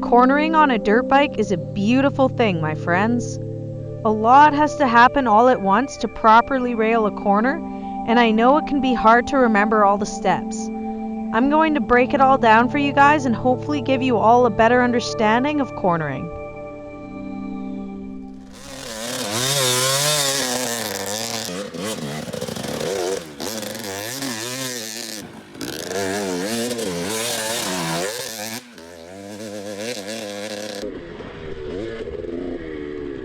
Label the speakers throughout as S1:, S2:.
S1: Cornering on a dirt bike is a beautiful thing, my friends. A lot has to happen all at once to properly rail a corner, and I know it can be hard to remember all the steps. I'm going to break it all down for you guys and hopefully give you all a better understanding of cornering.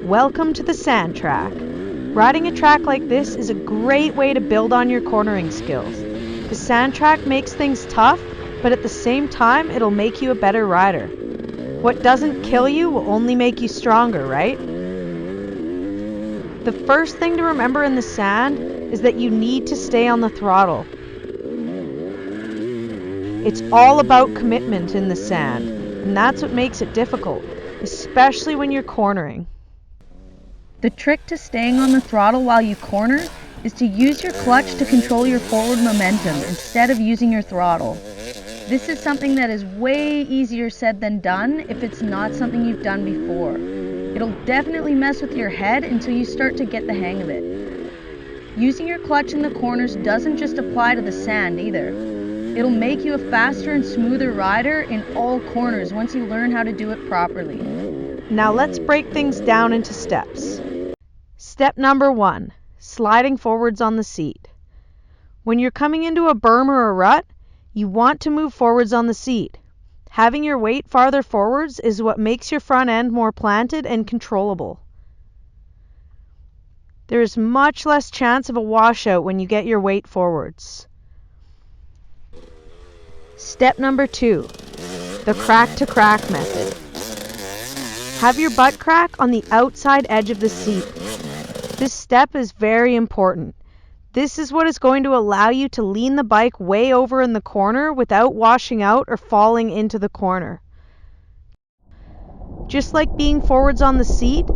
S1: Welcome to the sand track. Riding a track like this is a great way to build on your cornering skills. The sand track makes things tough, but at the same time, it'll make you a better rider. What doesn't kill you will only make you stronger, right? The first thing to remember in the sand is that you need to stay on the throttle. It's all about commitment in the sand, and that's what makes it difficult, especially when you're cornering. The trick to staying on the throttle while you corner is to use your clutch to control your forward momentum instead of using your throttle. This is something that is way easier said than done if it's not something you've done before. It'll definitely mess with your head until you start to get the hang of it. Using your clutch in the corners doesn't just apply to the sand either. It'll make you a faster and smoother rider in all corners once you learn how to do it properly. Now let's break things down into steps. Step number 1, sliding forwards on the seat. When you're coming into a berm or a rut, you want to move forwards on the seat. Having your weight farther forwards is what makes your front end more planted and controllable. There is much less chance of a washout when you get your weight forwards. Step number 2, the crack to crack method. Have your butt crack on the outside edge of the seat. This step is very important. This is what is going to allow you to lean the bike way over in the corner without washing out or falling into the corner. Just like being forwards on the seat,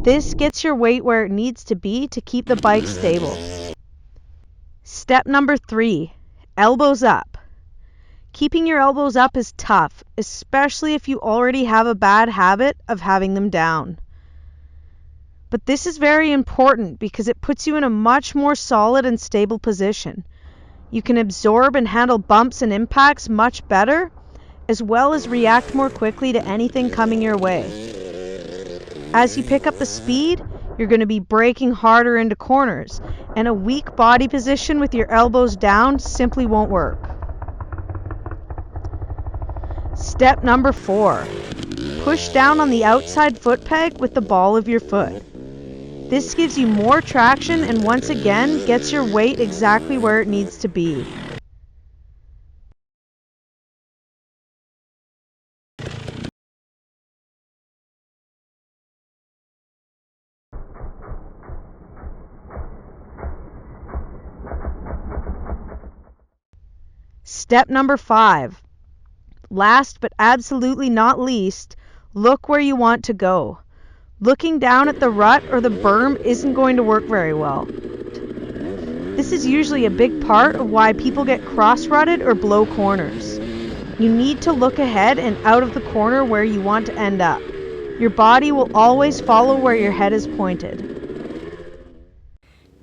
S1: this gets your weight where it needs to be to keep the bike stable. Step number 3, elbows up. Keeping your elbows up is tough, especially if you already have a bad habit of having them down. But this is very important because it puts you in a much more solid and stable position. You can absorb and handle bumps and impacts much better, as well as react more quickly to anything coming your way. As you pick up the speed, you're going to be braking harder into corners, and a weak body position with your elbows down simply won't work. Step number 4, push down on the outside foot peg with the ball of your foot. This gives you more traction and once again gets your weight exactly where it needs to be. Step number 5. Last but absolutely not least, look where you want to go. Looking down at the rut or the berm isn't going to work very well. This is usually a big part of why people get cross-rutted or blow corners. You need to look ahead and out of the corner where you want to end up. Your body will always follow where your head is pointed.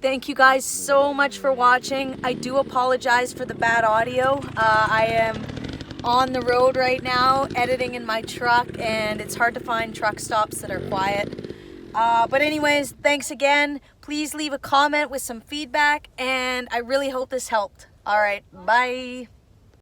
S1: Thank you guys so much for watching. I do apologize for the bad audio. I am on the road right now editing in my truck and it's hard to find truck stops that are quiet. But anyways, thanks again. Please leave a comment with some feedback and I really hope this helped. All right, bye.